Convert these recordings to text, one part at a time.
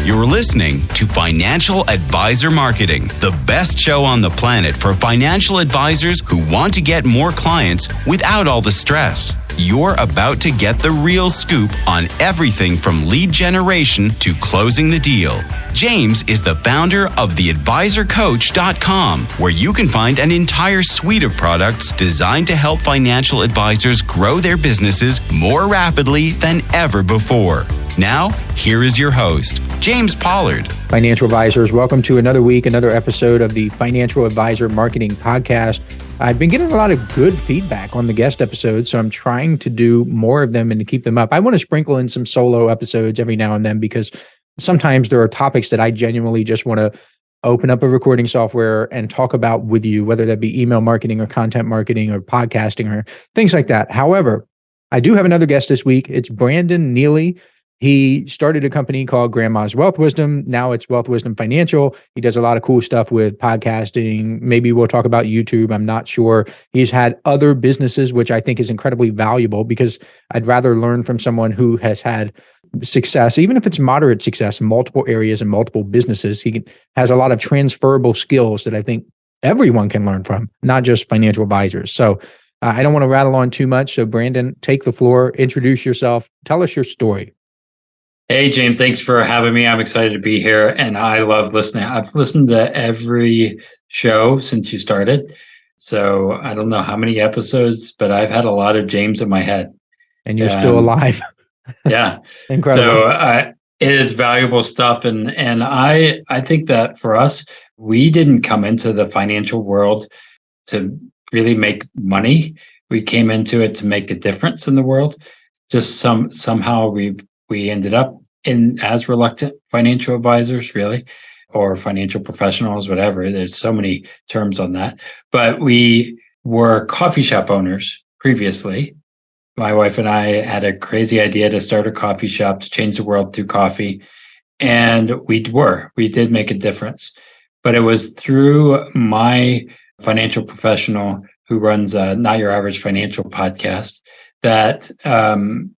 You're listening to Financial Advisor Marketing, the best show on the planet for financial advisors who want to get more clients without all the stress. You're about to get the real scoop on everything from lead generation to closing the deal. James is the founder of theadvisorcoach.com, where you can find an entire suite of products designed to help financial advisors grow their businesses more rapidly than ever before. Now, here is your host, James Pollard. Financial advisors, welcome to another week, another episode of the Financial Advisor Marketing Podcast. I've been getting a lot of good feedback on the guest episodes, so I'm trying to do more of them and to keep them up. I want to sprinkle in some solo episodes every now and then because sometimes there are topics that I genuinely just want to open up a recording software and talk about with you, whether that be email marketing or content marketing or podcasting or things like that. However, I do have another guest this week. It's Brandon Neely. He started a company called Grandma's Wealth Wisdom. Now it's Wealth Wisdom Financial. He does a lot of cool stuff with podcasting. Maybe we'll talk about YouTube. I'm not sure. He's had other businesses, which I think is incredibly valuable because I'd rather learn from someone who has had success, even if it's moderate success in multiple areas and multiple businesses. Has a lot of transferable skills that I think everyone can learn from, not just financial advisors. So I don't want to rattle on too much. So Brandon, take the floor, introduce yourself, tell us your story. Hey, James, thanks for having me. I'm excited to be here and I love listening. I've listened to every show since you started. So I don't know how many episodes, but I've had a lot of James in my head. And you're still alive. Yeah. Incredible. So it is valuable stuff. And I think that for us, we didn't come into the financial world to really make money. We came into it to make a difference in the world. Just somehow we ended up as reluctant financial advisors, really, or financial professionals, whatever. There's so many terms on that. But we were coffee shop owners previously. My wife and I had a crazy idea to start a coffee shop to change the world through coffee. And we did make a difference. But it was through my financial professional who runs a Not Your Average Financial podcast that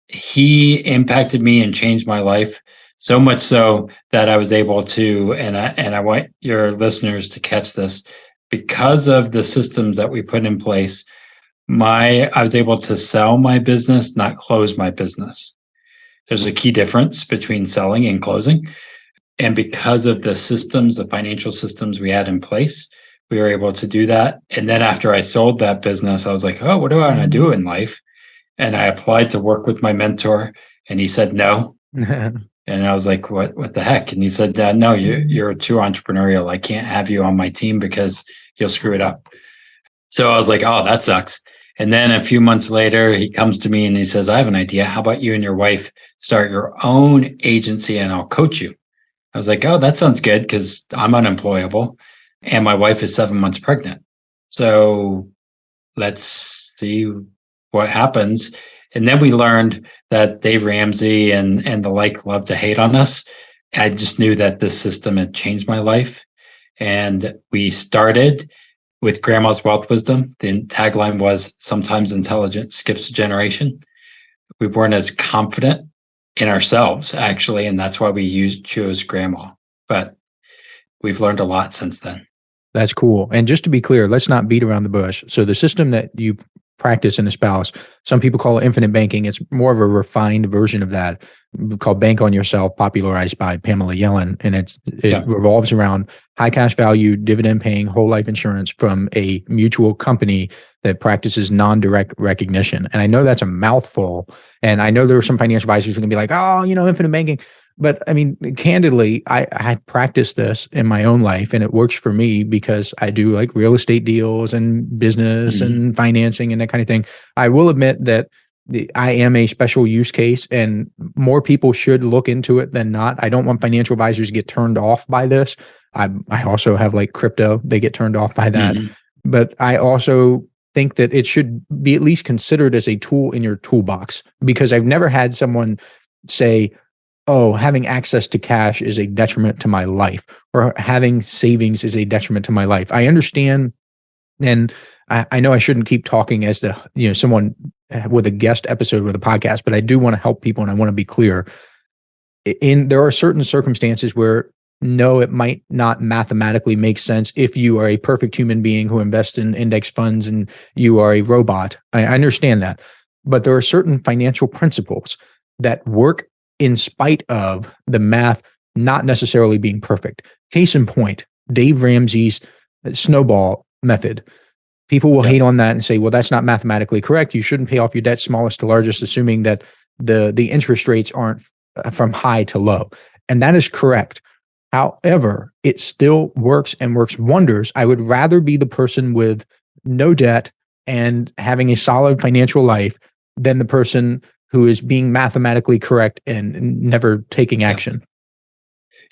he impacted me and changed my life so much so that I was able to, and I want your listeners to catch this, because of the systems that we put in place, I was able to sell my business, not close my business. There's a key difference between selling and closing. And because of the systems, the financial systems we had in place, we were able to do that. And then after I sold that business, I was like, oh, what do I want to do in life? And I applied to work with my mentor and he said no. And I was like, what the heck? And he said, no, you're too entrepreneurial. I can't have you on my team because you'll screw it up. So I was like, oh, that sucks. And then a few months later, he comes to me and he says, I have an idea. How about you and your wife start your own agency and I'll coach you? I was like, oh, that sounds good because I'm unemployable and my wife is 7 months pregnant. So let's see what happens. And then we learned that Dave Ramsey and the like love to hate on us. I just knew that this system had changed my life. And we started with Grandma's Wealth Wisdom. The tagline was, sometimes intelligence skips a generation. We weren't as confident in ourselves, actually, and that's why we chose Grandma. But we've learned a lot since then. That's cool. And just to be clear, let's not beat around the bush. So the system that you practice and espouse, some people call it infinite banking. It's more of a refined version of that, called Bank on Yourself, popularized by Pamela Yellen. And it revolves around high cash value, dividend paying whole life insurance from a mutual company that practices non-direct recognition. And I know that's a mouthful. And I know there are some financial advisors who are going to be like, oh, infinite banking. But I mean, candidly, I practiced this in my own life and it works for me because I do like real estate deals and business and financing and that kind of thing. I will admit that I am a special use case and more people should look into it than not. I don't want financial advisors to get turned off by this. I also have like crypto. They get turned off by that. But I also think that it should be at least considered as a tool in your toolbox because I've never had someone say, oh, having access to cash is a detriment to my life, or having savings is a detriment to my life. I understand, and I know I shouldn't keep talking as someone with a guest episode with a podcast, but I do want to help people and I want to be clear. there are certain circumstances where no, it might not mathematically make sense if you are a perfect human being who invests in index funds and you are a robot. I understand that. But there are certain financial principles that work in spite of the math not necessarily being perfect. Case in point, Dave Ramsey's snowball method. People will hate on that and say, well, that's not mathematically correct. You shouldn't pay off your debt smallest to largest, assuming that the interest rates aren't from high to low. And that is correct. However, it still works and works wonders. I would rather be the person with no debt and having a solid financial life than the person who is being mathematically correct and never taking action.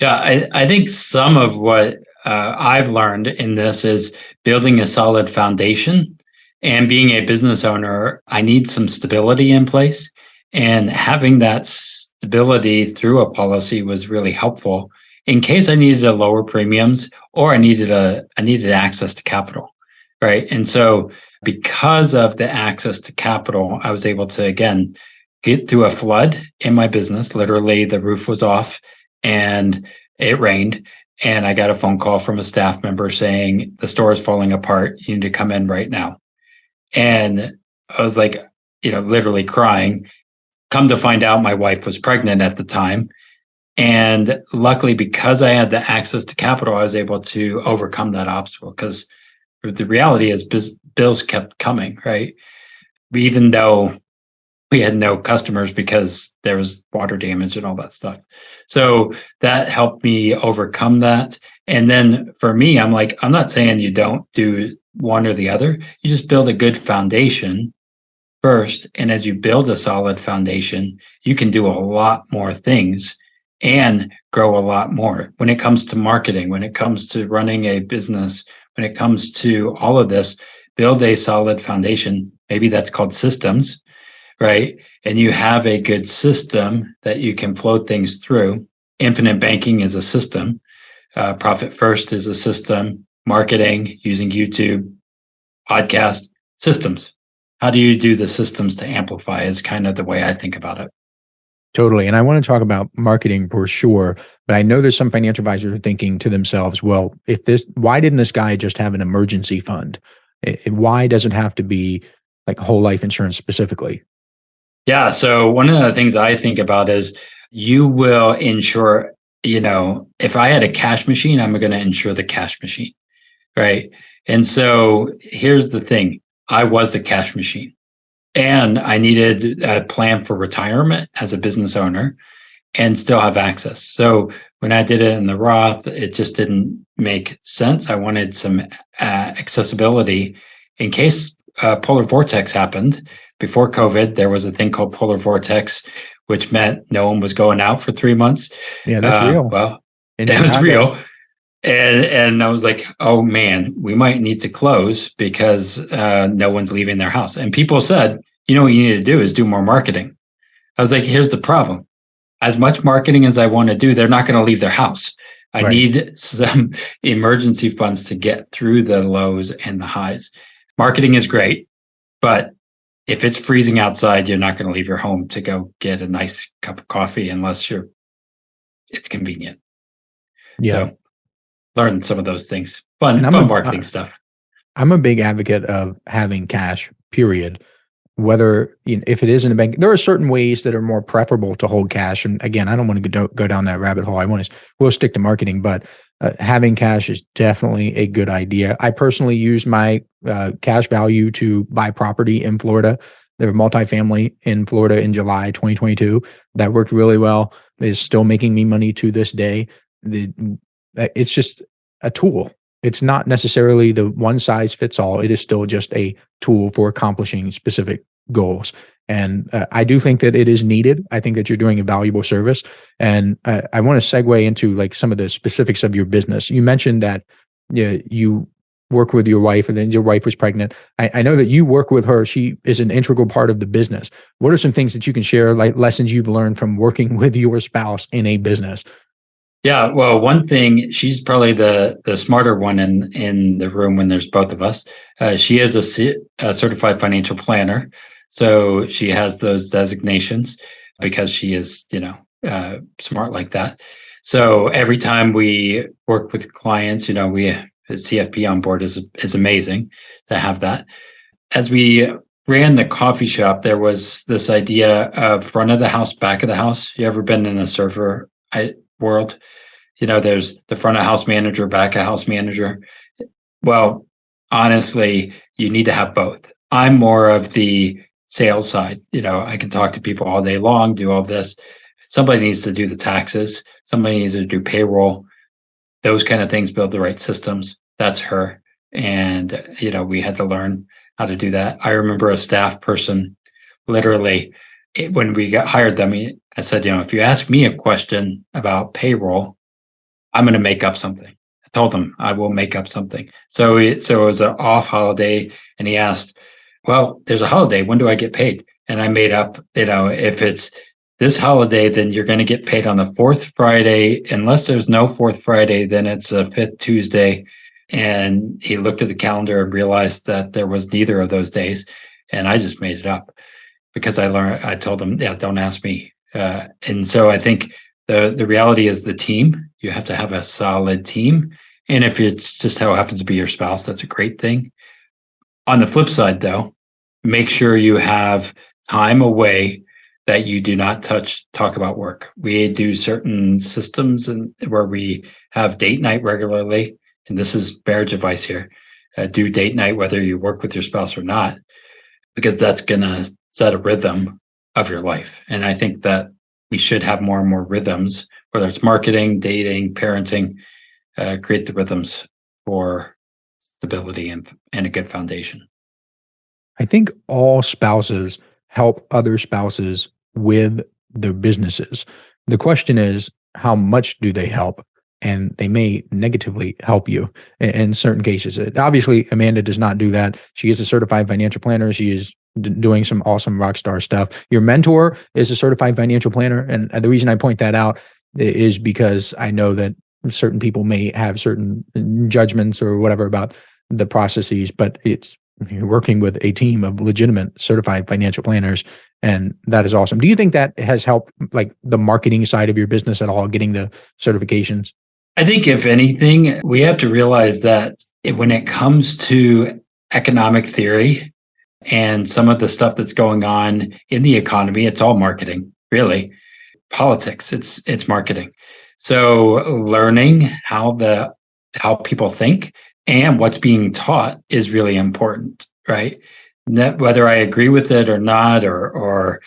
Yeah, I think some of what I've learned in this is building a solid foundation, and being a business owner, I need some stability in place, and having that stability through a policy was really helpful in case I needed to lower premiums or I needed access to capital, right? And so because of the access to capital, I was able to, again, get through a flood in my business. Literally, the roof was off and it rained. And I got a phone call from a staff member saying, the store is falling apart. You need to come in right now. And I was like, literally crying. Come to find out, my wife was pregnant at the time. And luckily, because I had the access to capital, I was able to overcome that obstacle, because the reality is bills kept coming, right? Even though we had no customers because there was water damage and all that stuff. So that helped me overcome that. And then for me, I'm like, I'm not saying you don't do one or the other. You just build a good foundation first. And as you build a solid foundation, you can do a lot more things and grow a lot more. When it comes to marketing, when it comes to running a business, when it comes to all of this, build a solid foundation. Maybe that's called systems, right? And you have a good system that you can flow things through. Infinite banking is a system. Profit First is a system. Marketing, using YouTube, podcast, systems. How do you do the systems to amplify is kind of the way I think about it. Totally. And I want to talk about marketing for sure, but I know there's some financial advisors thinking to themselves, well, why didn't this guy just have an emergency fund? Why does it have to be like whole life insurance specifically? Yeah. So one of the things I think about is you will insure, if I had a cash machine, I'm going to insure the cash machine, right? And so here's the thing. I was the cash machine. And I needed a plan for retirement as a business owner and still have access. So when I did it in the Roth, it just didn't make sense. I wanted some accessibility in case polar vortex happened. Before COVID, there was a thing called polar vortex, which meant no one was going out for 3 months. Yeah, that's real. Well, that was real. And I was like, oh man, we might need to close because no one's leaving their house. And people said, what you need to do is do more marketing. I was like, here's the problem. As much marketing as I want to do, they're not going to leave their house. I need some emergency funds to get through the lows and the highs. Marketing is great, but if it's freezing outside, you're not going to leave your home to go get a nice cup of coffee unless it's convenient. Yeah. So, learn some of those things. Fun marketing stuff. I'm a big advocate of having cash, period. Whether, if it is in a bank, there are certain ways that are more preferable to hold cash. And again, I don't want to go down that rabbit hole. We'll stick to marketing, but having cash is definitely a good idea. I personally use my cash value to buy property in Florida. There were multifamily in Florida in July 2022. That worked really well. It's still making me money to this day. It's just a tool. It's not necessarily the one size fits all. It is still just a tool for accomplishing specific goals. And I do think that it is needed. I think that you're doing a valuable service. And I want to segue into like some of the specifics of your business. You mentioned that you work with your wife and then your wife was pregnant. I know that you work with her. She is an integral part of the business. What are some things that you can share, like lessons you've learned from working with your spouse in a business? Yeah, well, one thing, she's probably the smarter one in the room when there's both of us. She is a certified financial planner. So she has those designations because she is, smart like that. So every time we work with clients, we have CFP on board is amazing to have that. As we ran the coffee shop, there was this idea of front of the house, back of the house. You ever been in the server world? There's the front of house manager, back of house manager. Well, honestly, you need to have both. I'm more of the sales side. I can talk to people all day long, do all this. Somebody needs to do the taxes. Somebody needs to do payroll. Those kind of things, build the right systems. That's her. And, we had to learn how to do that. I remember a staff person, literally, when we hired them, I said, if you ask me a question about payroll, I'm going to make up something. I told him I will make up something. So it was an off holiday, and he asked, well, there's a holiday. When do I get paid? And I made up, if it's this holiday, then you're going to get paid on the fourth Friday. Unless there's no fourth Friday, then it's a fifth Tuesday. And he looked at the calendar and realized that there was neither of those days. And I just made it up because I told him, don't ask me. And so I think the reality is the team. You have to have a solid team. And if it's just how it happens to be your spouse, that's a great thing. On the flip side, though, make sure you have time away that you do not talk about work. We do certain systems where we have date night regularly. And this is marriage advice here. Do date night whether you work with your spouse or not, because that's going to set a rhythm of your life. And I think that we should have more and more rhythms, whether it's marketing, dating, parenting, create the rhythms for stability and a good foundation. I think all spouses help other spouses with their businesses. The question is, how much do they help? And they may negatively help you in certain cases. Obviously, Amanda does not do that. She is a certified financial planner. She is doing some awesome rock star stuff. Your mentor is a certified financial planner. And the reason I point that out is because I know that certain people may have certain judgments or whatever about the processes, but you're working with a team of legitimate certified financial planners, and that is awesome. Do you think that has helped like the marketing side of your business at all, getting the certifications? I think if anything, we have to realize that when it comes to economic theory and some of the stuff that's going on in the economy, it's all marketing, really. Politics, it's marketing. So learning how people think and what's being taught is really important, right? Whether I agree with it or not, or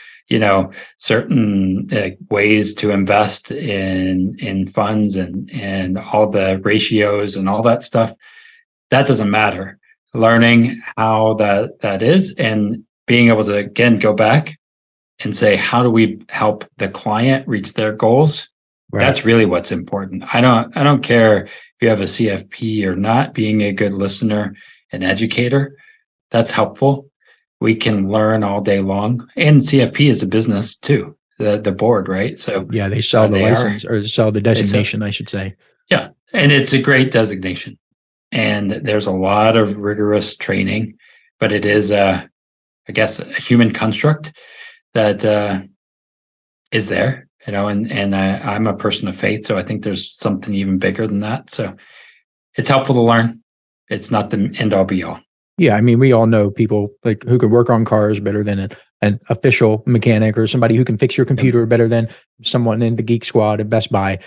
certain ways to invest in funds and all the ratios and all that stuff, that doesn't matter. Learning how that is and being able to again go back and say, how do we help the client reach their goals? Right. That's really what's important. I don't care if you have a CFP or not. Being a good listener and educator, that's helpful. We can learn all day long. And CFP is a business too, the board, right? So yeah, they sell the license or sell the designation, I should say. Yeah, and it's a great designation. And there's a lot of rigorous training, but it is, I guess, a human construct that is there. And I'm a person of faith, so I think there's something even bigger than that. So it's helpful to learn. It's not the end all be all. Yeah, I mean, we all know people like who can work on cars better than an official mechanic, or somebody who can fix your computer better than someone in the Geek Squad at Best Buy.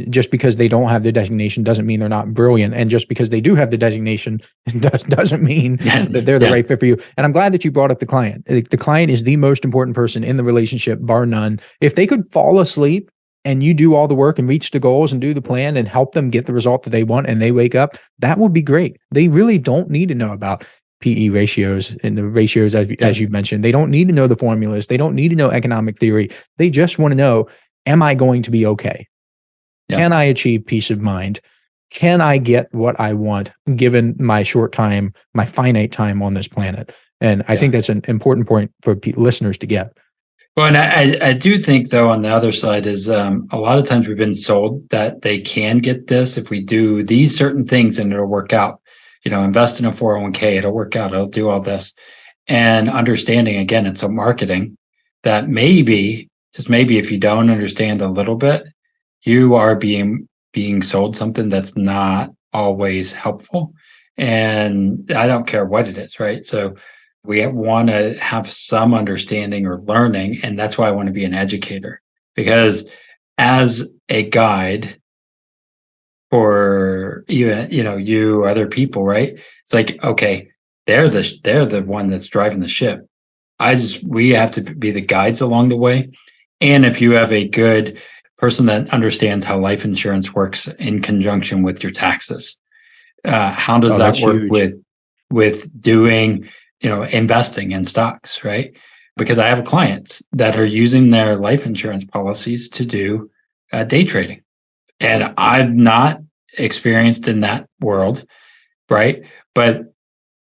Just because they don't have the designation doesn't mean they're not brilliant, and just because they do have the designation doesn't mean that they're the right fit for you. And I'm glad that you brought up the client. The client is the most important person in the relationship, bar none. If they could fall asleep and you do all the work and reach the goals and do the plan and help them get the result that they want, and they wake up, that would be great. They really don't need to know about PE ratios and the ratios as you mentioned. They don't need to know the formulas. They don't need to know economic theory. They just want to know, am I going to be okay? Yeah. Can I achieve peace of mind? Can I get what I want given my short time, my finite time on this planet? And I think that's an important point for listeners to get. Well, and I do think, though, on the other side is a lot of times we've been sold that they can get this if we do these certain things and it'll work out. Invest in a 401k, it'll work out, it'll do all this. And understanding, again, it's a marketing that maybe just maybe if you don't understand a little bit, you are being sold something that's not always helpful. And I don't care what it is, right? So we want to have some understanding or learning. And that's why I want to be an educator, because as a guide for even, you, other people, right? It's like, okay, they're the one that's driving the ship. We have to be the guides along the way. And if you have a good person that understands how life insurance works in conjunction with your taxes, how does that work huge. with doing, investing in stocks, right? Because I have clients that are using their life insurance policies to do day trading, and I'm not experienced in that world, right? But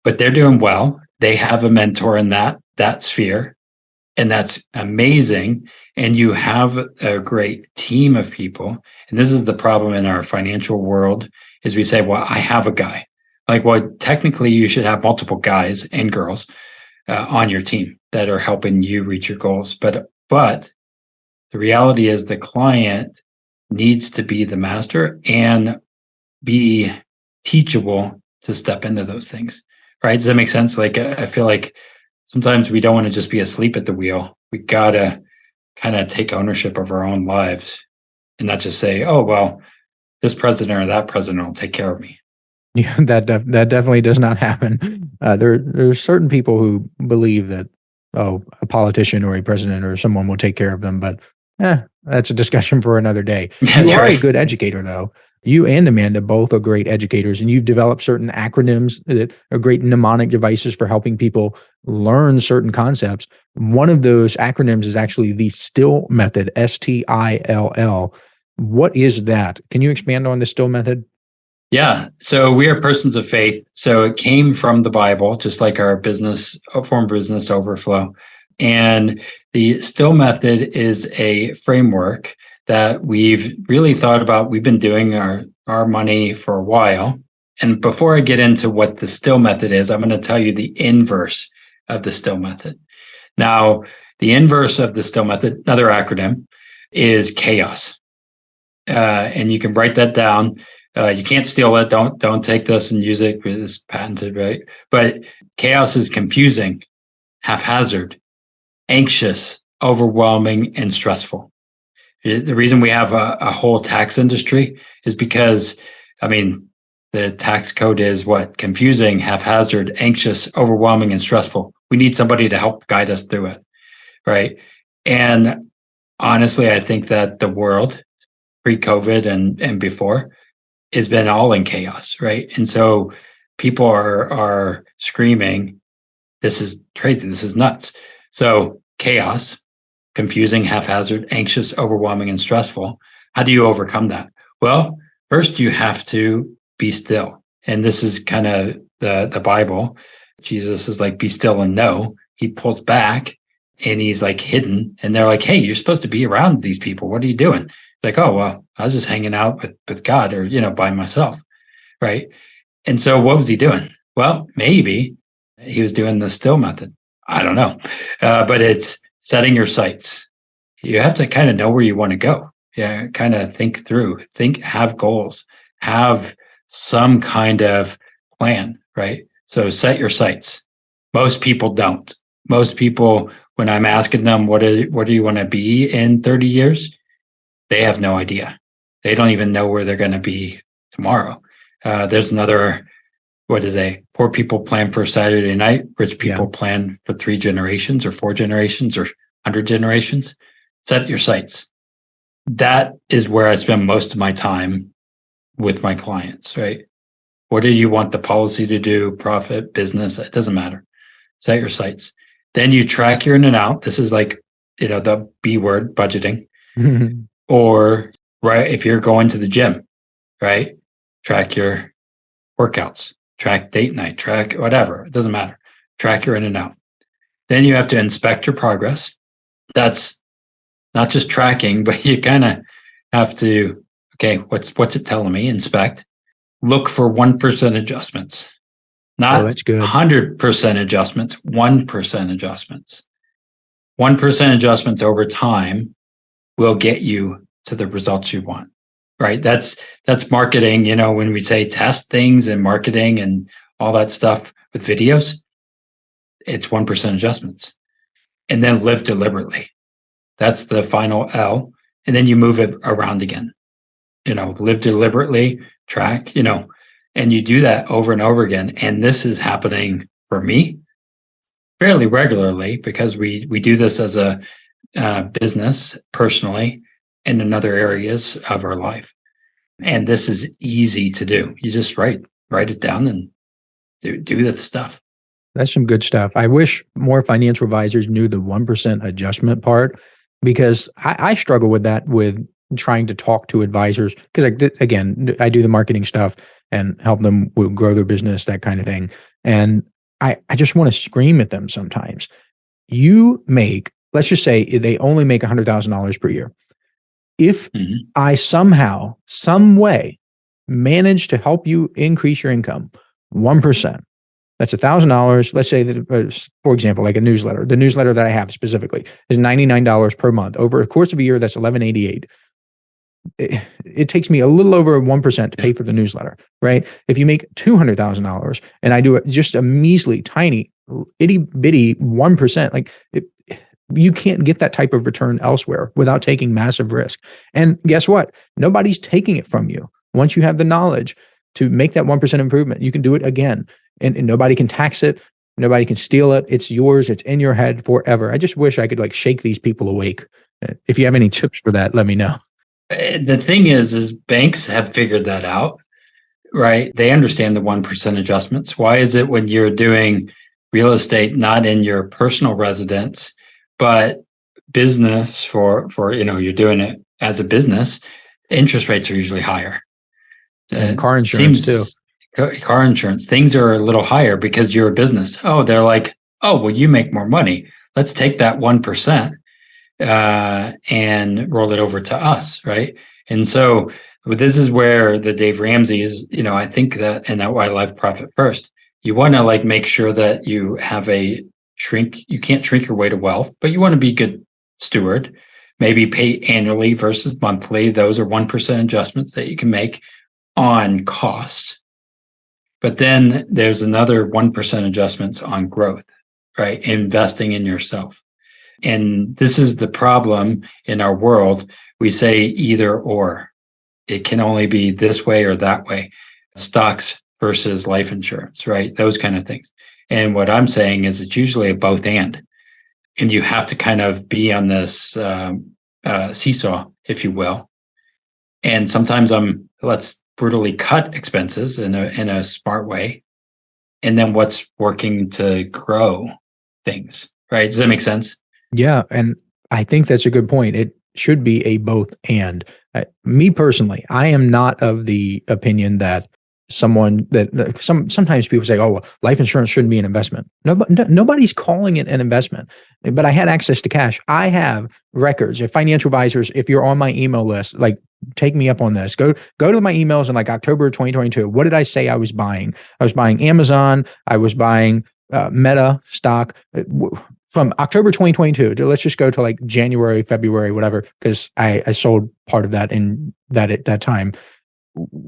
they're doing well. They have a mentor in that sphere, and that's amazing. And you have a great team of people. And this is the problem in our financial world, is we say, well, I have a guy. Like, well, technically you should have multiple guys and girls on your team that are helping you reach your goals. But the reality is the client needs to be the master and be teachable to step into those things, right? Does that make sense? Like, I feel like sometimes we don't want to just be asleep at the wheel. We got to kind of take ownership of our own lives and not just say, oh, well, this president or that president will take care of me. Yeah, that definitely does not happen. There's certain people who believe that, a politician or a president or someone will take care of them, but that's a discussion for another day. You are a good educator, though. You and Amanda both are great educators, and you've developed certain acronyms that are great mnemonic devices for helping people learn certain concepts. One of those acronyms is actually the STILL method, STILL. What is that? Can you expand on the STILL method? Yeah. So we are persons of faith. So it came from the Bible, just like our business overflow. And the STILL method is a framework that we've really thought about. We've been doing our money for a while. And before I get into what the STILL method is, I'm going to tell you the inverse of the STILL method. Now, the inverse of the STILL method, another acronym, is chaos. And you can write that down. You can't steal it. Don't take this and use it. It's patented, right? But chaos is confusing, haphazard, anxious, overwhelming, and stressful. The reason we have a whole tax industry is because, the tax code is what? Confusing, haphazard, anxious, overwhelming, and stressful. We need somebody to help guide us through it, right? And honestly, I think that the world, pre-COVID and before, has been all in chaos, right? And so people are screaming, this is crazy, this is nuts. So chaos, confusing, haphazard, anxious, overwhelming, and stressful. How do you overcome that? Well, first you have to be still. And this is kind of the Bible. Jesus is like, be still and know. He pulls back and he's like hidden. And they're like, hey, you're supposed to be around these people. What are you doing? It's like, oh, well, I was just hanging out with God or, by myself. Right. And so what was he doing? Well, maybe he was doing the STILL method. I don't know. But it's setting your sights. You have to kind of know where you want to go. Yeah. Kind of think through, have goals, have some kind of plan. Right. So set your sights. Most people don't. Most people, when I'm asking them, what do you want to be in 30 years? They have no idea. They don't even know where they're going to be tomorrow. There's another, poor people plan for Saturday night, rich people plan for 3 generations or 4 generations or 100 generations. Set your sights. That is where I spend most of my time with my clients, right? What do you want the policy to do? Profit, business, it doesn't matter. Set your sights. Then you track your in and out. This is like, the B word, budgeting. Or, right, if you're going to the gym, right, track your workouts, track date night, track whatever. It doesn't matter. Track your in and out. Then you have to inspect your progress. That's not just tracking, but you kind of have to, okay, what's it telling me? Inspect. Look for 1% adjustments. Not 100% adjustments, 1% adjustments. 1% adjustments over time will get you to the results you want, right? That's marketing. When we say test things and marketing and all that stuff with videos, it's 1% adjustments. And then live deliberately. That's the final L. And then you move it around again. Live deliberately, track, and you do that over and over again. And this is happening for me fairly regularly because we do this as a business personally and in other areas of our life. And this is easy to do. You just write it down and do the stuff. That's some good stuff. I wish more financial advisors knew the 1% adjustment part, because I struggle with that, with trying to talk to advisors, because I do the marketing stuff and help them grow their business, that kind of thing. And I just want to scream at them sometimes. You make, let's just say they only make $100,000 per year. If I somehow, some way manage to help you increase your income 1%, that's $1,000. Let's say that, for example, like a newsletter. The newsletter that I have specifically is $99 per month. Over the course of a year, that's $1,188. It takes me a little over 1% to pay for the newsletter, right? If you make $200,000 and I do it just a measly, tiny, itty bitty 1%, you can't get that type of return elsewhere without taking massive risk. And guess what? Nobody's taking it from you. Once you have the knowledge to make that 1% improvement, you can do it again. And nobody can tax it. Nobody can steal it. It's yours. It's in your head forever. I just wish I could shake these people awake. If you have any tips for that, let me know. The thing is banks have figured that out, right? They understand the 1% adjustments. Why is it when you're doing real estate, not in your personal residence, but business for you're doing it as a business, interest rates are usually higher. And car insurance too. Car insurance, things are a little higher because you're a business. Oh, they're like, oh, well, you make more money. Let's take that 1% and roll it over to us, right? And so this is where the Dave Ramsey's, I think that, and that why Life Profit First, you want to make sure that you have you can't shrink your way to wealth, but you want to be a good steward, maybe pay annually versus monthly. Those are 1% adjustments that you can make on cost. But then there's another 1% adjustments on growth, right? Investing in yourself. And this is the problem in our world. We say either or. It can only be this way or that way. Stocks versus life insurance, right? Those kind of things. And what I'm saying is it's usually a both and. And you have to kind of be on this seesaw, if you will. And sometimes let's brutally cut expenses in a smart way. And then what's working to grow things, right? Does that make sense? Yeah. And I think that's a good point. It should be a both and. Me personally, I am not of the opinion that sometimes people say, oh, well, life insurance shouldn't be an investment. Nobody's calling it an investment, but I had access to cash. I have records. If financial advisors, if you're on my email list, take me up on this. Go to my emails in October 2022. What did I say I was buying? I was buying Amazon. I was buying Meta stock from October 2022. Let's just go to January, February, whatever, because I sold part of that in at that time.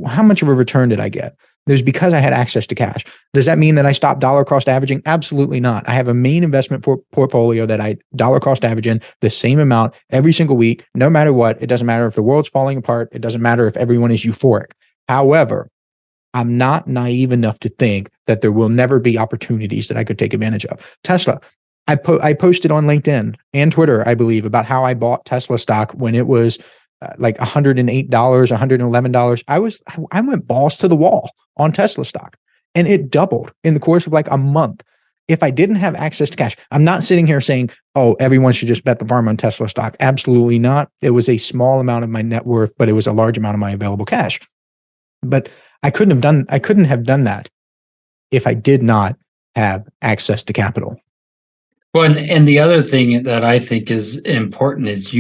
How much of a return did I get? It was because I had access to cash. Does that mean that I stopped dollar cost averaging? Absolutely not. I have a main investment portfolio that I dollar cost average in the same amount every single week, no matter what. It doesn't matter if the world's falling apart. It doesn't matter if everyone is euphoric. However, I'm not naive enough to think that there will never be opportunities that I could take advantage of. Tesla. I posted on LinkedIn and Twitter, I believe, about how I bought Tesla stock when it was $108, $111. I went balls to the wall on Tesla stock, and it doubled in the course of a month. If I didn't have access to cash, I'm not sitting here saying, oh, everyone should just bet the farm on Tesla stock. Absolutely not. It was a small amount of my net worth, but it was a large amount of my available cash. But I couldn't have done that if I did not have access to capital. Well, and the other thing that I think is important is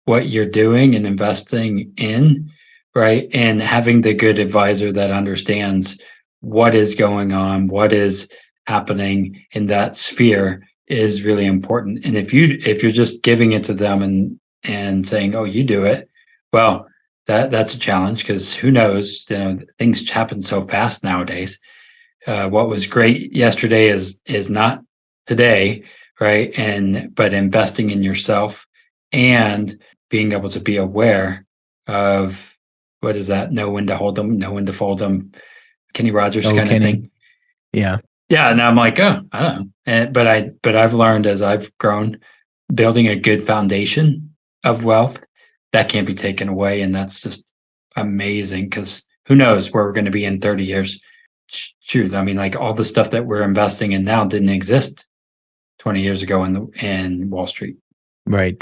what you're doing and investing in, right? And having the good advisor that understands what is going on, what is happening in that sphere, is really important. And if you're just giving it to them and saying, "Oh, you do it," well, that's a challenge, because who knows? Things happen so fast nowadays. What was great yesterday is not today, right? But investing in yourself and being able to be aware of, what is that? Know when to hold them, know when to fold them. Kenny Rogers kind of thing. Yeah. Yeah. And I'm like, oh, I don't know. But I've learned as I've grown, building a good foundation of wealth that can't be taken away. And that's just amazing, because who knows where we're going to be in 30 years. Truth. I mean, like, all the stuff that we're investing in now didn't exist 20 years ago in Wall Street. Right.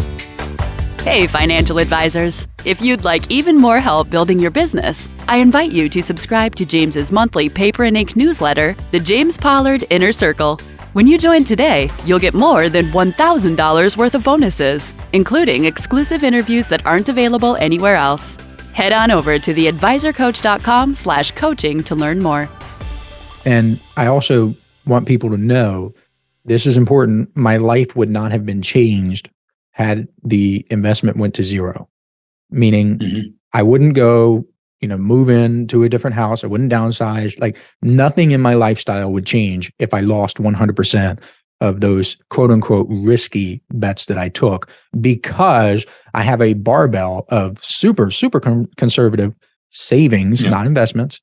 Hey, financial advisors. If you'd like even more help building your business, I invite you to subscribe to James's monthly paper and ink newsletter, The James Pollard Inner Circle. When you join today, you'll get more than $1,000 worth of bonuses, including exclusive interviews that aren't available anywhere else. Head on over to theadvisorcoach.com/coaching to learn more. And I also want people to know, this is important, my life would not have been changed had the investment went to zero. Meaning I wouldn't go, move into a different house. I wouldn't downsize. Like, nothing in my lifestyle would change if I lost 100% of those quote unquote risky bets that I took, because I have a barbell of super conservative savings, not investments.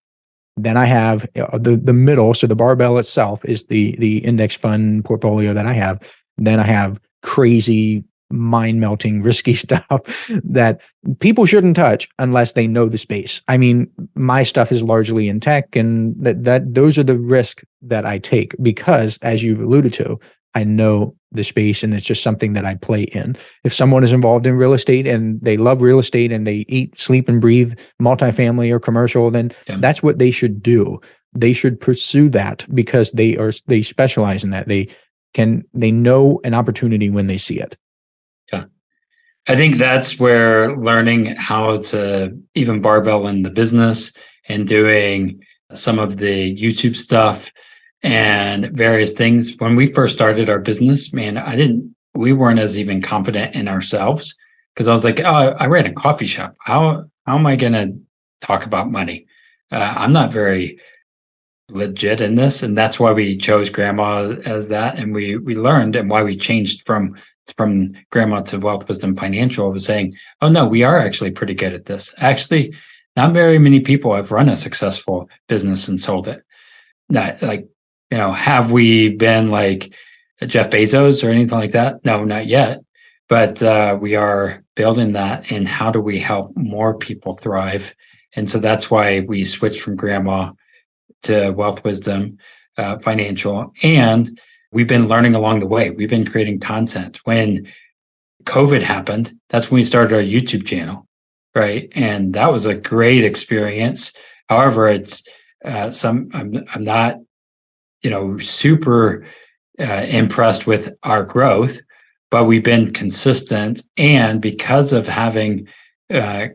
Then I have the middle. So the barbell itself is the index fund portfolio that I have. Then I have crazy, mind-melting, risky stuff that people shouldn't touch unless they know the space. I mean, my stuff is largely in tech, and that those are the risks that I take because, as you've alluded to, I know the space, and it's just something that I play in. If someone is involved in real estate and they love real estate and they eat, sleep, and breathe multifamily or commercial, then that's what they should do. They should pursue that because they specialize in that. They know an opportunity when they see it. Yeah. I think that's where learning how to even barbell in the business and doing some of the YouTube stuff and various things. When we first started our business, man, we weren't as even confident in ourselves, because I was like, oh, I ran a coffee shop. How am I going to talk about money? I'm not very legit in this. And that's why we chose grandma as that. And we learned, and why we changed from grandma to Wealth Wisdom Financial, was saying, oh no, we are actually pretty good at this. Actually, not very many people have run a successful business and sold it. Not like, have we been like Jeff Bezos or anything like that? No, not yet. But we are building that. And how do we help more people thrive? And so that's why we switched from grandma to Wealth Wisdom Financial. And we've been learning along the way. We've been creating content. When COVID happened, that's when we started our YouTube channel, right? And that was a great experience. However, it's I'm not, super impressed with our growth, but we've been consistent. And because of having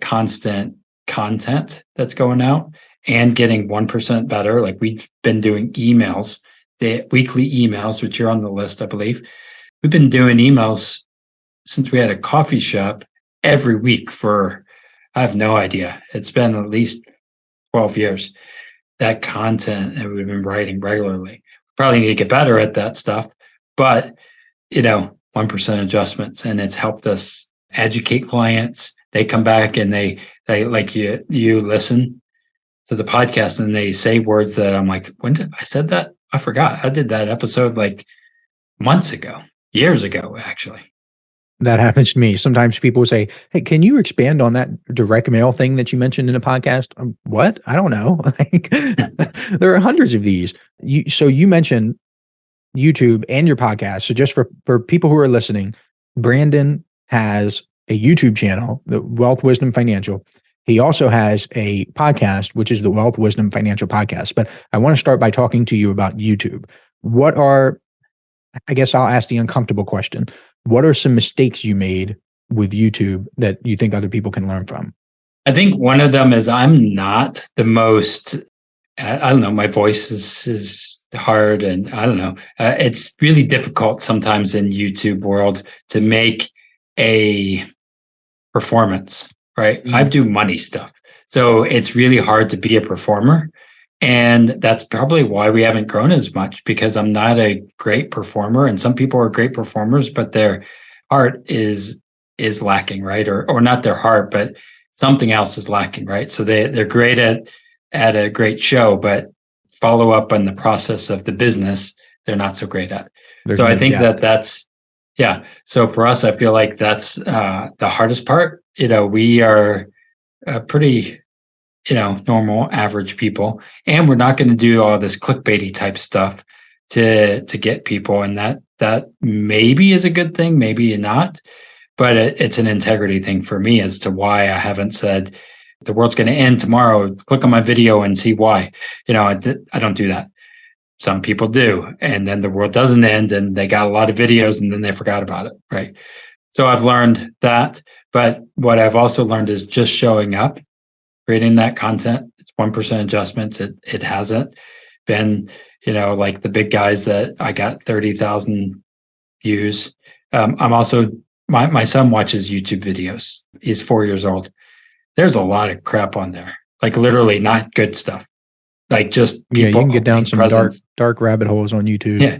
constant content that's going out and getting 1% better, like we've been doing emails, the weekly emails, which you're on the list, I believe. We've been doing emails since we had a coffee shop every week for, I have no idea. It's been at least 12 years. That content that we've been writing regularly. Probably need to get better at that stuff, but 1% adjustments, and it's helped us educate clients. They come back and they like you listen to the podcast and they say words that I'm like, when did I said that? I forgot. I did that episode like months ago, years ago, actually. That happens to me. Sometimes people say, hey, can you expand on that direct mail thing that you mentioned in a podcast? What? I don't know. There are hundreds of these. So you mentioned YouTube and your podcast. So just for people who are listening, Brandon has a YouTube channel, the Wealth Wisdom Financial. He also has a podcast, which is the Wealth Wisdom Financial Podcast. But I want to start by talking to you about YouTube. I guess I'll ask the uncomfortable question. What are some mistakes you made with YouTube that you think other people can learn from? I think one of them is I'm not the most I don't know, my voice is hard, and I don't know. It's really difficult sometimes in YouTube world to make a performance, right? I do money stuff. So it's really hard to be a performer. And that's probably why we haven't grown as much, because I'm not a great performer. And some people are great performers, but their heart is lacking, right? Or not their heart, but something else is lacking, right? So they're great at a great show, but follow up on the process of the business, they're not so great at. So I think that's yeah. So for us, I feel like that's the hardest part. We are pretty, normal, average people, and we're not going to do all this clickbaity type stuff to get people. And that maybe is a good thing, maybe not, but it's an integrity thing for me as to why I haven't said the world's going to end tomorrow. Click on my video and see why. I don't do that. Some people do, and then the world doesn't end, and they got a lot of videos, and then they forgot about it, right? So I've learned that, but what I've also learned is just showing up, creating that content. It's 1% adjustments. It hasn't been, like the big guys that I got 30,000 views. I'm also my son watches YouTube videos. He's 4 years old. There's a lot of crap on there, like literally not good stuff. Like just people, you can get down some dark rabbit holes on YouTube. Yeah,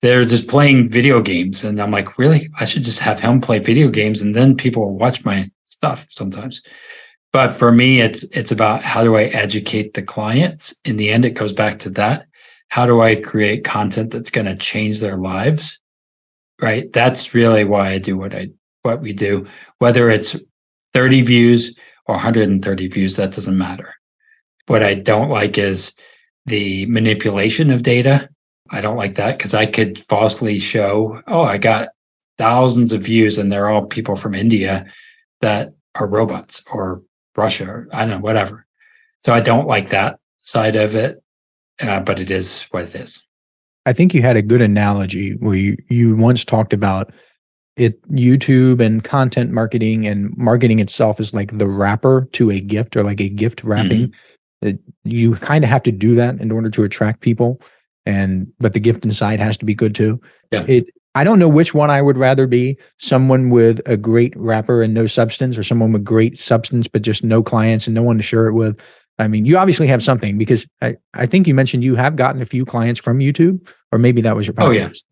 they're just playing video games, and I'm like, really? I should just have him play video games, and then people will watch my stuff sometimes. But for me, it's about how do I educate the clients. In the end, it goes back to that. How do I create content that's going to change their lives? Right. That's really why I do what we do. Whether it's 30 views or 130 views, that doesn't matter. What I don't like is the manipulation of data. I don't like that, because I could falsely show, I got thousands of views and they're all people from India that are robots, or Russia, or I don't know, whatever. So I don't like that side of it, but it is what it is. I think you had a good analogy where you once talked about it. YouTube and content marketing and marketing itself is like the wrapper to a gift, or like a gift wrapping. You kind of have to do that in order to attract people, but the gift inside has to be good too. Yeah. I don't know which one I would rather be, someone with a great wrapper and no substance, or someone with great substance but just no clients and no one to share it with. I mean, you obviously have something, because I think you mentioned you have gotten a few clients from YouTube, or maybe that was your podcast.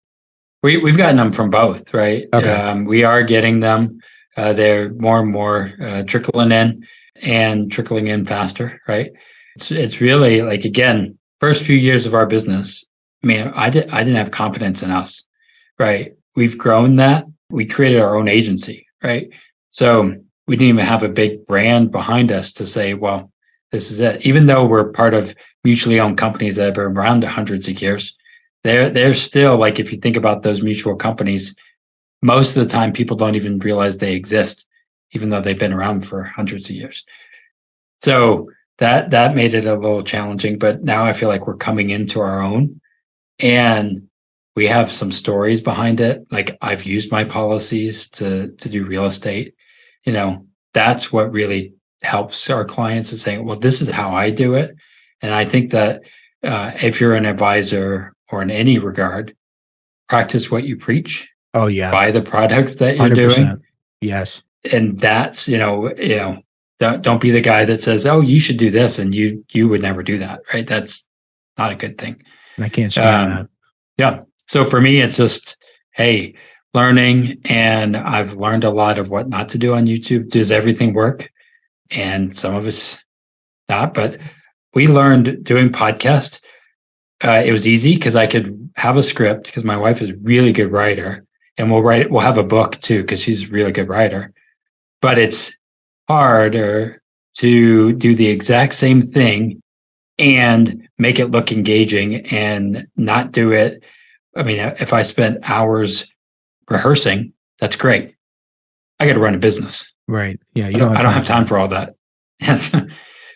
Oh yeah, we've gotten them from both, right? Okay. We are getting them. They're more and more trickling in, and trickling in faster, right? It's really like, again, first few years of our business, man, I didn't have confidence in us, right? We've grown that. We created our own agency, right? So we didn't even have a big brand behind us to say, well, this is it. Even though we're part of mutually owned companies that have been around hundreds of years, they're still, like, if you think about those mutual companies, most of the time people don't even realize they exist, even though they've been around for hundreds of years. So that made it a little challenging, but now I feel like we're coming into our own, and we have some stories behind it. Like, I've used my policies to do real estate. That's what really helps our clients, is saying, well, this is how I do it. And I think that if you're an advisor, or in any regard, practice what you preach. Oh yeah. Buy the products that you're 100%. doing. Yes. And that's, don't be the guy that says, oh, you should do this, and you would never do that, right? That's not a good thing. I can't stand that. Yeah. So for me, it's just, hey, learning, and I've learned a lot of what not to do on YouTube. Does everything work? And some of it's not, but we learned doing podcast. It was easy because I could have a script, because my wife is a really good writer, and we'll have a book too, because she's a really good writer. But it's harder to do the exact same thing and make it look engaging, and not do it. I mean, if I spent hours rehearsing, that's great. I got to run a business. Right. Yeah. I don't have time for all that.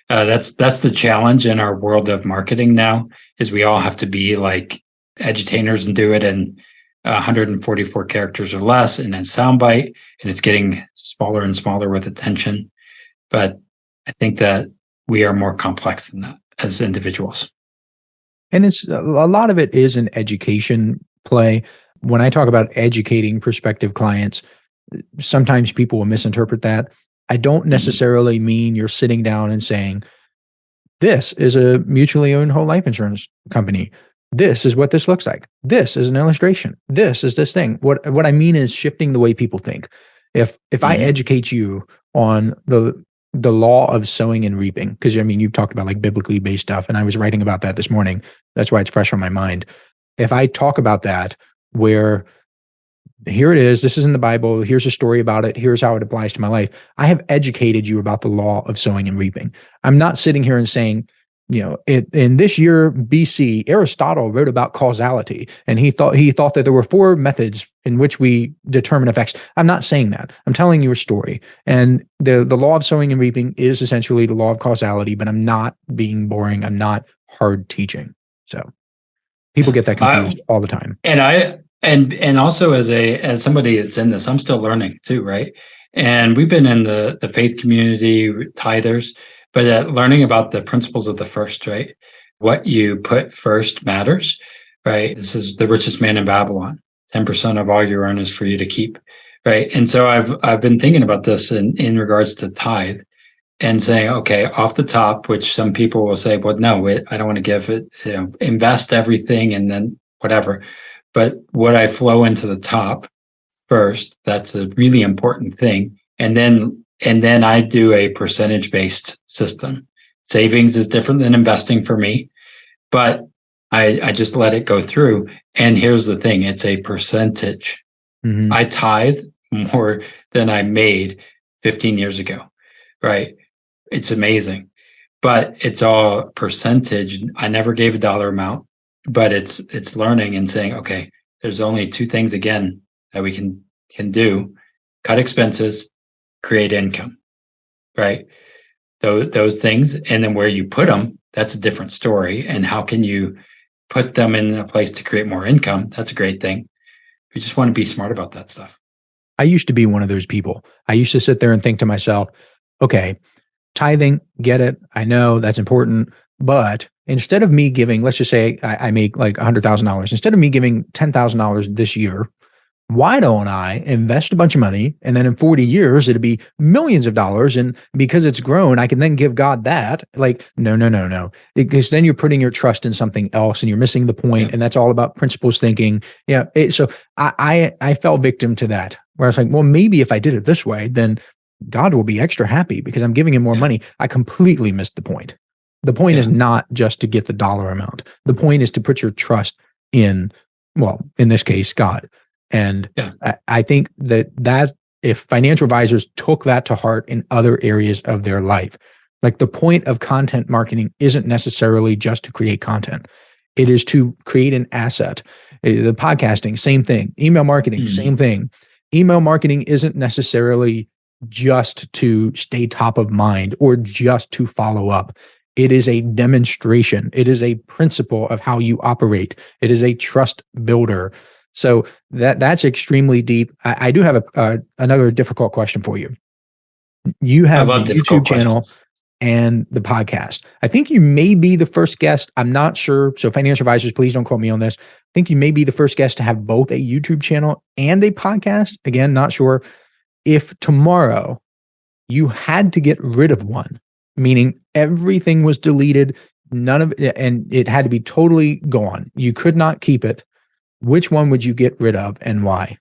That's the challenge in our world of marketing now, is we all have to be like edutators and do it in 144 characters or less in a soundbite, and it's getting smaller and smaller with attention. But I think that we are more complex than that. as individuals. And it's a lot of it is an education play. When I talk about educating prospective clients, sometimes people will misinterpret that. I don't necessarily mean you're sitting down and saying, this is a mutually owned whole life insurance company. This is what this looks like. This is an illustration. This is this thing. What I mean is shifting the way people think. If I educate you on the law of sowing and reaping, because I mean, you've talked about like biblically based stuff, and I was writing about that this morning. That's why it's fresh on my mind. If I talk about that, where here it is, this is in the Bible, here's a story about it, here's how it applies to my life. I have educated you about the law of sowing and reaping. I'm not sitting here and saying, in this year BC, Aristotle wrote about causality, and he thought that there were 4 methods in which we determine effects. I'm not saying that. I'm telling you a story. And the law of sowing and reaping is essentially the law of causality, but I'm not being boring. I'm not hard teaching. So people get that confused all the time. And also as somebody that's in this, I'm still learning too, right? And we've been in the faith community, tithers, but learning about the principles of the first, right? What you put first matters, right? This is the richest man in Babylon. 10% of all you earn is for you to keep, right? And so I've been thinking about this in regards to tithe and saying, okay, off the top, which some people will say, well, no, I don't want to give it, invest everything and then whatever. But what I flow into the top first, that's a really important thing. And then I do a percentage-based system. Savings is different than investing for me, but I just let it go through. And here's the thing, it's a percentage. I tithe more than I made 15 years ago, right? It's amazing, but it's all percentage. I never gave a dollar amount, but it's learning and saying, okay, there's only 2 things again that we can do: cut expenses, create income, right? Those things, and then where you put them, that's a different story. And how can you put them in a place to create more income? That's a great thing. We just want to be smart about that stuff. I used to be one of those people. I used to sit there and think to myself, okay, tithing, get it. I know that's important, but instead of me giving, let's just say I make like $100,000, instead of me giving $10,000 this year, why don't I invest a bunch of money, and then in 40 years, it'd be millions of dollars. And because it's grown, I can then give God that. Like, no. Because then you're putting your trust in something else and you're missing the point. Yeah. And that's all about principles thinking. Yeah. So I fell victim to that, where I was like, well, maybe if I did it this way, then God will be extra happy because I'm giving him more money. I completely missed the point. The point is not just to get the dollar amount. The point is to put your trust in, well, in this case, God. And I think that if financial advisors took that to heart in other areas of their life, like the point of content marketing isn't necessarily just to create content. It is to create an asset. The podcasting, same thing. Email marketing, same thing. Email marketing isn't necessarily just to stay top of mind or just to follow up. It is a demonstration. It is a principle of how you operate. It is a trust builder. So that's extremely deep. I do have another difficult question for you. You have the YouTube channel and the podcast. I think you may be the first guest. I'm not sure. So financial advisors, please don't quote me on this. I think you may be the first guest to have both a YouTube channel and a podcast. Again, not sure. If tomorrow you had to get rid of one, meaning everything was deleted, none of it, and it had to be totally gone, you could not keep it, which one would you get rid of and why?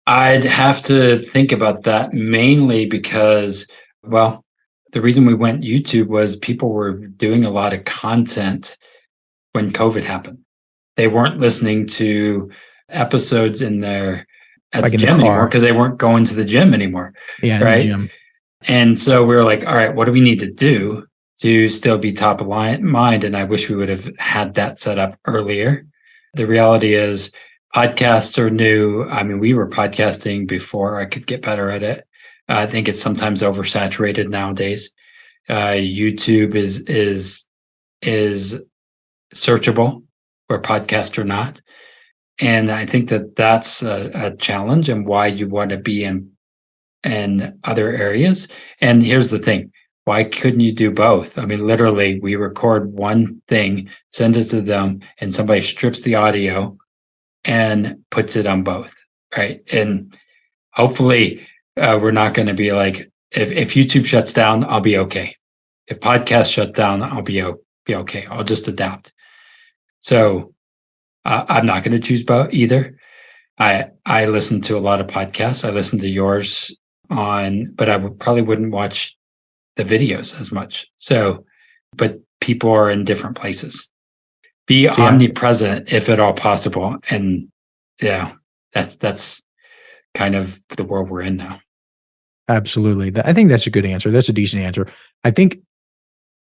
I'd have to think about that, mainly because, well, the reason we went YouTube was people were doing a lot of content when COVID happened. They weren't listening to episodes at the gym anymore because they weren't going to the gym anymore. Yeah, right. In the gym. And so we were like, all right, what do we need to do to still be top of mind? And I wish we would have had that set up earlier. The reality is podcasts are new. I mean, we were podcasting before. I could get better at it. I think it's sometimes oversaturated nowadays. YouTube is searchable, where podcasts are not. And I think that's a challenge and why you want to be in other areas. And here's the thing. why couldn't you do both? I mean, literally, we record one thing, send it to them, and somebody strips the audio and puts it on both, right? And hopefully, we're not going to be like, if YouTube shuts down, I'll be okay. If podcast shut down, I'll be okay. I'll just adapt. So I'm not going to choose both either. I listen to a lot of podcasts. I listen to yours but I probably wouldn't watch the videos as much. So, but people are in different places. Be omnipresent if at all possible. And yeah, that's kind of the world we're in now. Absolutely. I think that's a good answer. That's a decent answer. I think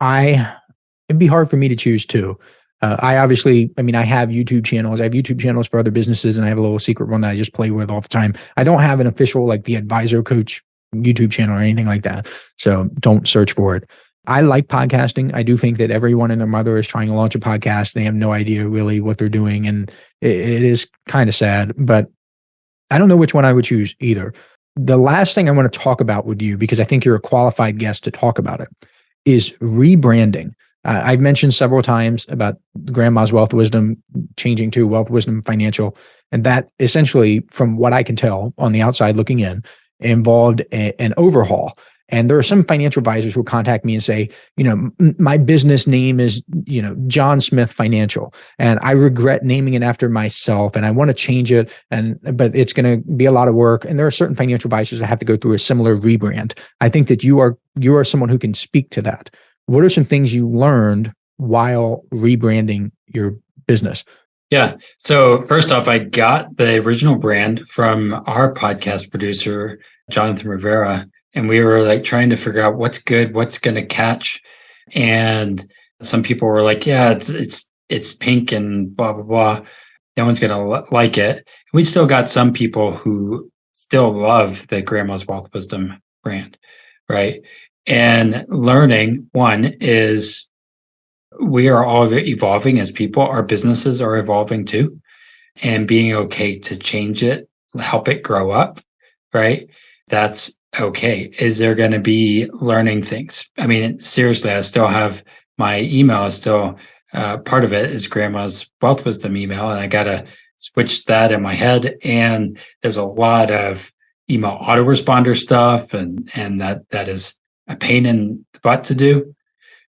it'd be hard for me to choose too. I have YouTube channels. I have YouTube channels for other businesses, and I have a little secret one that I just play with all the time. I don't have an official, like the Advisor Coach YouTube channel or anything like that. So don't search for it. I like podcasting. I do think that everyone and their mother is trying to launch a podcast. They have no idea really what they're doing. And it is kind of sad, but I don't know which one I would choose either. The last thing I want to talk about with you, because I think you're a qualified guest to talk about it, is rebranding. I've mentioned several times about Grandma's Wealth Wisdom changing to Wealth Wisdom Financial. And that essentially, from what I can tell on the outside looking in, involved an overhaul. And there are some financial advisors who will contact me and say, my business name is, John Smith Financial, and I regret naming it after myself, and I want to change it, but it's going to be a lot of work. And there are certain financial advisors that have to go through a similar rebrand. I think that you are someone who can speak to that. What are some things you learned while rebranding your business? Yeah. So first off, I got the original brand from our podcast producer, Jonathan Rivera, and we were like trying to figure out what's good, what's going to catch. And some people were like, yeah, it's pink and blah, blah, blah. No one's going to like it. We still got some people who still love the Grandma's Wealth Wisdom brand, right? And learning, one, is we are all evolving as people. Our businesses are evolving too. And being okay to change it, help it grow up, right? That's okay. Is there going to be learning things? I mean, seriously, I still have my email is still part of it is Grandma's Wealth Wisdom email. And I got to switch that in my head. And there's a lot of email autoresponder stuff. And that is a pain in the butt to do.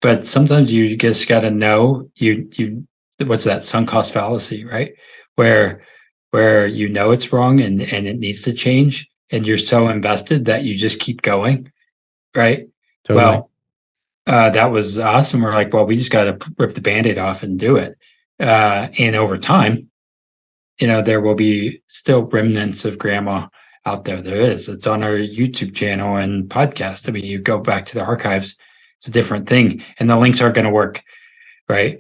But sometimes you just got to know you what's that sunk cost fallacy, right? Where it's wrong and it needs to change, and you're so invested that you just keep going, right? Totally. Well, that was awesome. We're like, well, we just got to rip the Band-Aid off and do it. And over time, there will be still remnants of Grandma out there. There is. It's on our YouTube channel and podcast. I mean, you go back to the archives, it's a different thing. And the links aren't going to work, right?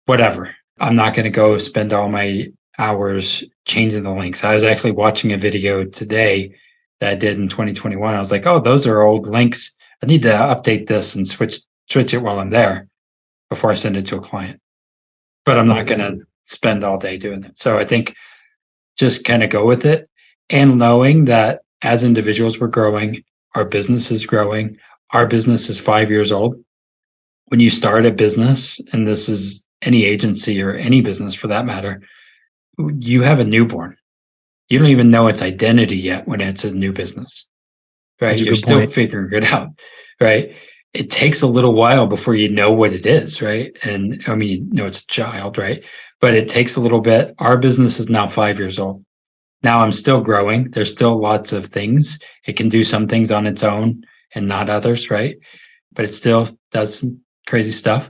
Whatever. I'm not going to go spend all my hours changing the links. I was actually watching a video today that I did in 2021. I was like, oh, those are old links. I need to update this and switch it while I'm there before I send it to a client. But I'm not going to spend all day doing it. So I think just kind of go with it, and knowing that as individuals, we're growing, our business is growing. Our business is 5 years old. When you start a business, and this is any agency or any business for that matter, you have a newborn. You don't even know its identity yet when it's a new business, right? You're still figuring it out, right? It takes a little while before you know what it is, right? And I mean, it's a child, right? But it takes a little bit. Our business is now 5 years old. Now I'm still growing. There's still lots of things. It can do some things on its own and not others, right? But it still does some crazy stuff.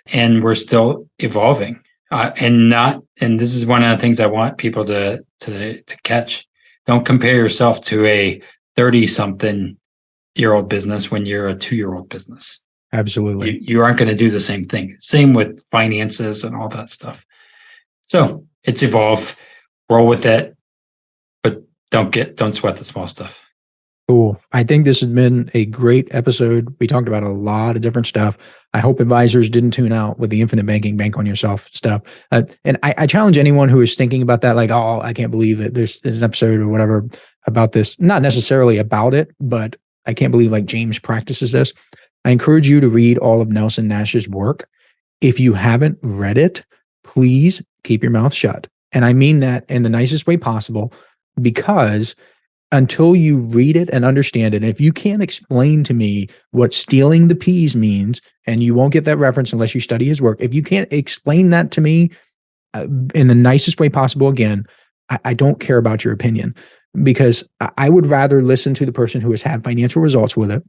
And we're still evolving. And this is one of the things I want people to catch. Don't compare yourself to a 30-something-year-old business when you're a 2-year-old business. Absolutely. You aren't going to do the same thing. Same with finances and all that stuff. So it's evolve, roll with it, but don't sweat the small stuff. Cool. I think this has been a great episode. We talked about a lot of different stuff. I hope advisors didn't tune out with the infinite banking, bank on yourself stuff. And I challenge anyone who is thinking about that, like, oh, I can't believe that there's an episode or whatever about this. Not necessarily about it, but I can't believe like James practices this. I encourage you to read all of Nelson Nash's work. If you haven't read it, please keep your mouth shut. And I mean that in the nicest way possible, because until you read it and understand it, if you can't explain to me what stealing the peas means, and you won't get that reference unless you study his work, if you can't explain that to me in the nicest way possible, again, I don't care about your opinion, because I would rather listen to the person who has had financial results with it,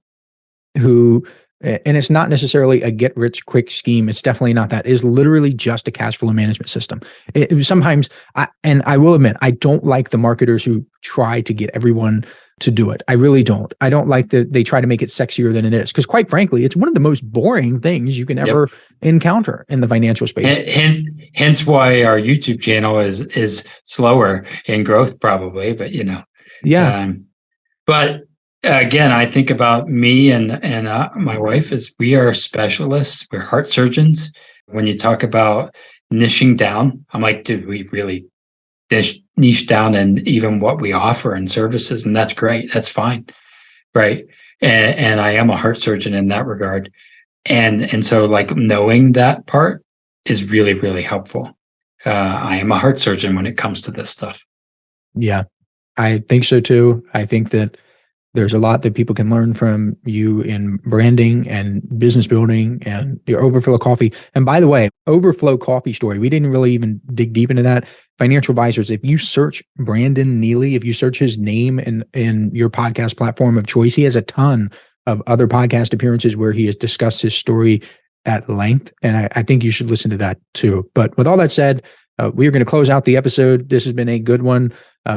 and it's not necessarily a get rich quick scheme. It's definitely not that. It is literally just a cash flow management system. Sometimes, I will admit, I don't like the marketers who try to get everyone to do it. I really don't. I don't like that they try to make it sexier than it is, because quite frankly, it's one of the most boring things you can ever encounter in the financial space. Hence why our YouTube channel is slower in growth, probably. But but again, I think about me and my wife is we are specialists. We're heart surgeons. When you talk about niching down, I'm like, dude, we really niche down in even what we offer and services, and that's great. That's fine, right? And I am a heart surgeon in that regard, and so like knowing that part is really, really helpful. I am a heart surgeon when it comes to this stuff. Yeah, I think so too. I think that there's a lot that people can learn from you in branding and business building and your Overflow Coffee. And by the way, Overflow Coffee story, we didn't really even dig deep into that. Financial advisors, if you search Brandon Neely, if you search his name in your podcast platform of choice, he has a ton of other podcast appearances where he has discussed his story at length. And I think you should listen to that too. But with all that said, we are going to close out the episode. This has been a good one.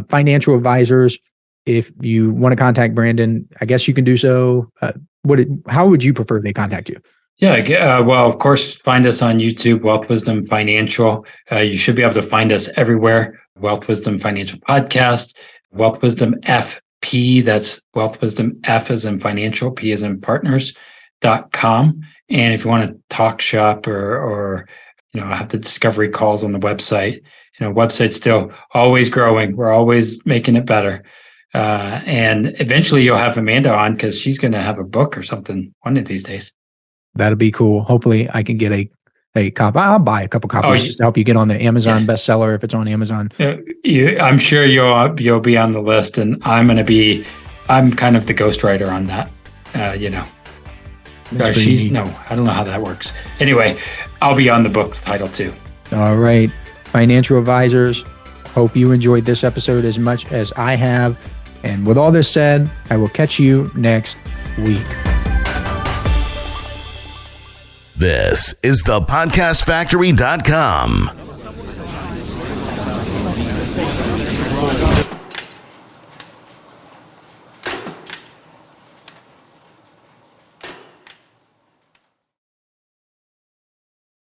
Financial advisors, if you want to contact Brandon, I guess you can do so. How would you prefer they contact you? Yeah, well, of course, find us on YouTube, Wealth Wisdom Financial. You should be able to find us everywhere. Wealth Wisdom Financial Podcast, Wealth Wisdom FP, that's Wealth Wisdom F as in financial, P as in partners.com. And if you want to talk shop or have the discovery calls on the website, website's still always growing. We're always making it better. And eventually you'll have Amanda on because she's going to have a book or something one of these days. That'll be cool. Hopefully I can get a copy. I'll buy a couple copies just to help you get on the Amazon bestseller if it's on Amazon. I'm sure you'll be on the list, and I'm kind of the ghostwriter on that. I don't know how that works. Anyway, I'll be on the book title too. All right. Financial advisors, hope you enjoyed this episode as much as I have. And with all this said, I will catch you next week. This is thepodcastfactory.com.